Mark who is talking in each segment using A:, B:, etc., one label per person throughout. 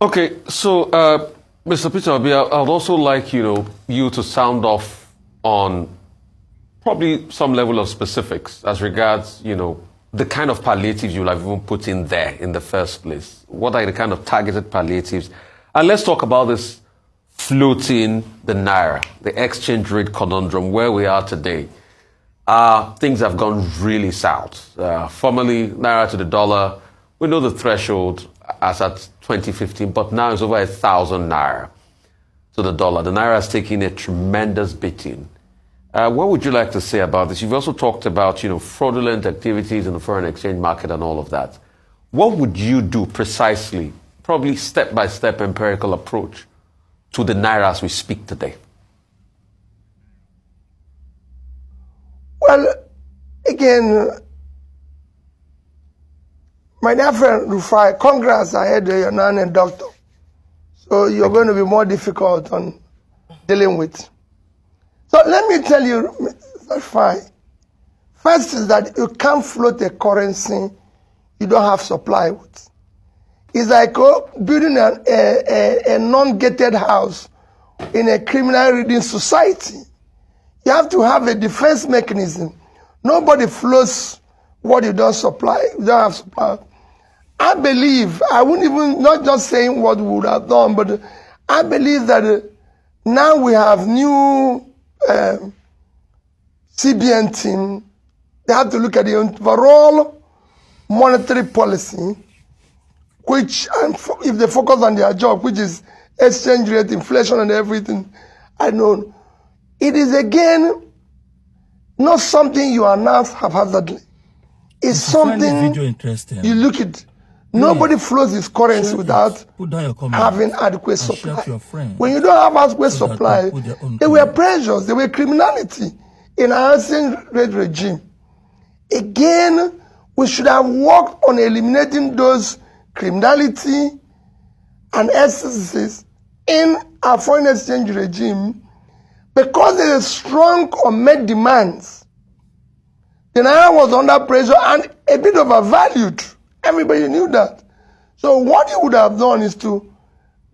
A: Okay, so Mr. Peter Obi, I'd also like you to sound off on probably some level of specifics as regards the kind of palliatives you'll have even put in there in the first place. What are the kind of targeted palliatives? And let's talk about this floating the naira, the exchange rate conundrum, where we are today. Things have gone really south. Formerly, naira to the dollar, we know the threshold as at 2015, but now it's over 1,000 naira to the dollar. The naira has taken a tremendous beating. What would you like to say about this? You've also talked about, fraudulent activities in the foreign exchange market and all of that. What would you do precisely, probably step-by-step empirical approach to the naira as we speak today?
B: Well, again, my dear friend Rufai, congrats, I heard you're now a doctor. So you're going to be more difficult on dealing with. So let me tell you, Rufai, first is that you can't float a currency you don't have supply with. It's like building a non-gated house in a criminal-ridden society. You have to have a defense mechanism. Nobody floats what you don't supply, you don't have supply. I believe, I wouldn't even, not just saying what we would have done, but I believe that now we have new CBN team. They have to look at the overall monetary policy, which, if they focus on their job, which is exchange rate, inflation, and everything, I know, it is again not something you announce haphazardly. It's something you look at. Nobody flows his currency without having adequate supply. When you don't have adequate supply, there were pressures, there were criminality in our exchange rate regime. Again, we should have worked on eliminating those criminality and excesses in our foreign exchange regime because there is strong unmet demands. The naira was under pressure and a bit overvalued. Everybody knew that. So what you would have done is to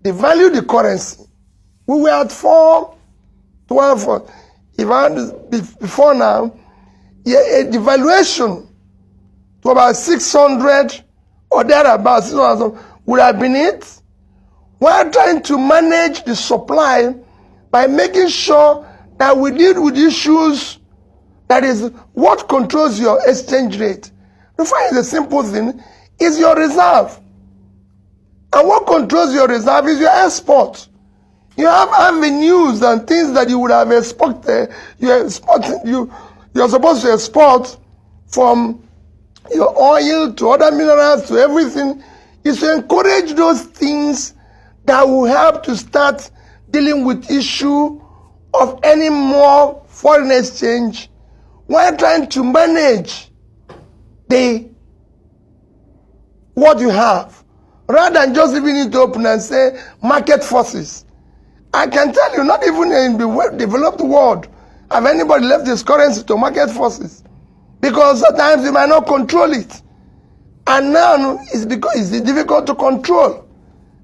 B: devalue the currency. We were at 412. Before now, a devaluation to about 600 or thereabouts 600 would have been it. We are trying to manage the supply by making sure that we deal with issues, that is, what controls your exchange rate. The fact is a simple thing, is your reserve. And what controls your reserve is your export. You have avenues and things that you would have exported. You're supposed to export from your oil to other minerals to everything. Is to encourage those things that will help to start dealing with issue of any more foreign exchange while trying to manage what you have, rather than just leaving it open and say market forces. I can tell you, not even in the developed world have anybody left his currency to market forces, because sometimes they might not control it. And now it's because it's difficult to control,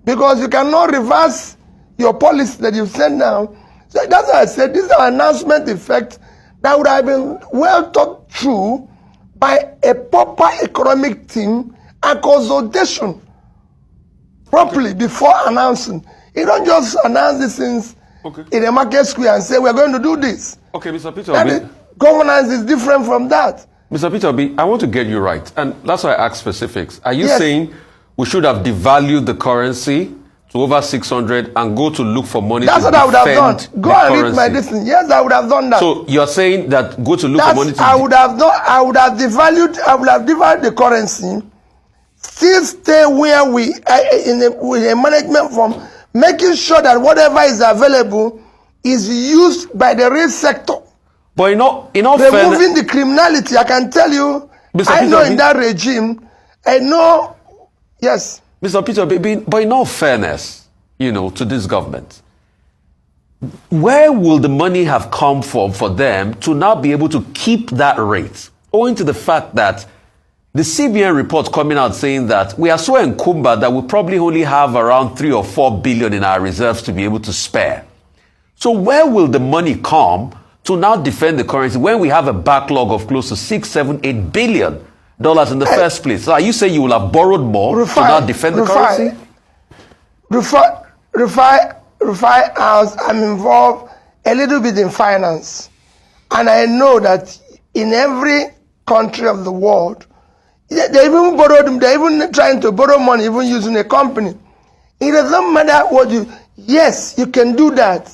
B: because you cannot reverse your policy that you've sent down. So that's why I said this is an announcement effect that would have been well thought through by a proper economic team and consultation properly before announcing. You don't just announce these things in a market square and say we're going to do this.
A: Okay, Mr. Peter Obi.
B: Governance is different from that.
A: Mr. Peter Obi, I want to get you right, and that's why I asked specifics. Are you saying we should have devalued the currency to over 600 and go to look for money?
B: That's what I would have done. Go and read my distance. Yes, I would have done that.
A: So you're saying that go to look for money?
B: I would have devalued the currency, still stay where we with a management form, making sure that whatever is available is used by the real sector.
A: But in all
B: removing the criminality, I can tell you, I know in that regime, I know, yes.
A: Mr. Peter, but in all fairness, to this government, where will the money have come from for them to now be able to keep that rate, owing to the fact that the CBN report coming out saying that we are so encumbered that we probably only have around 3 or 4 billion in our reserves to be able to spare. So where will the money come to now defend the currency when we have a backlog of close to 6, 7, 8 billion dollars in the first place? So are you saying you will have borrowed more to now defend the currency?
B: Rufai House, I'm involved a little bit in finance. And I know that in every country of the world, they're even trying to borrow money, even using a company. It doesn't matter what yes, you can do that.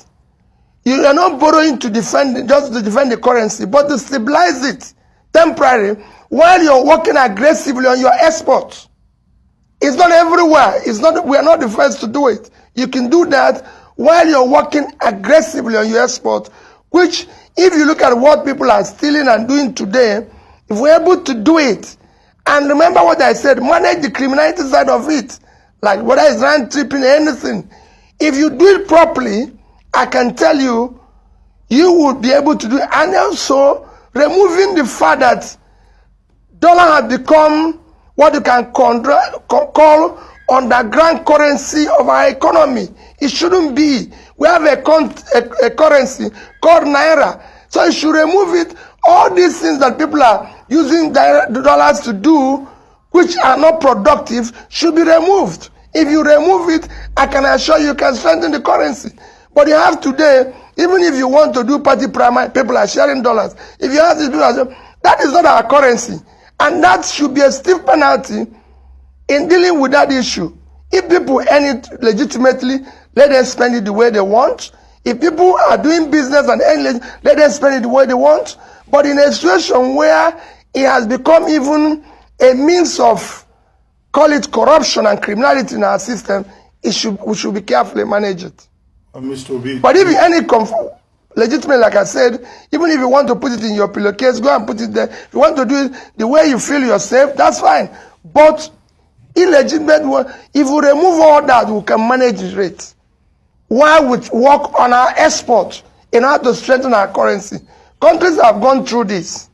B: You are not borrowing to defend, just to defend the currency, but to stabilize it temporarily while you're working aggressively on your exports. It's not everywhere. We are not the first to do it. You can do that while you're working aggressively on your export, which, if you look at what people are stealing and doing today, if we're able to do it, and remember what I said, manage the criminality side of it, like whether it's rand tripping, anything. If you do it properly, I can tell you, you will be able to do it. And also, removing the fact that dollar has become what you can call underground currency of our economy. It shouldn't be. We have a currency called Naira. So you should remove it. All these things that people are using dollars to do, which are not productive, should be removed. If you remove it, I can assure you can strengthen the currency. But you have today, even if you want to do party primary, people are sharing dollars. If you have these people, that is not our currency. And that should be a stiff penalty in dealing with that issue. If people earn it legitimately, let them spend it the way they want. If people are doing business and earn it, let them spend it the way they want. But in a situation where it has become even a means of, call it corruption and criminality in our system, we should be carefully manage it.
C: Mr. Obi,
B: but if you earn it legitimate, like I said, even if you want to put it in your pillowcase, go and put it there. If you want to do it the way you feel you're safe, that's fine. But illegitimate one, if we remove all that, we can manage the rate. While we work on our export in order to strengthen our currency. Countries have gone through this.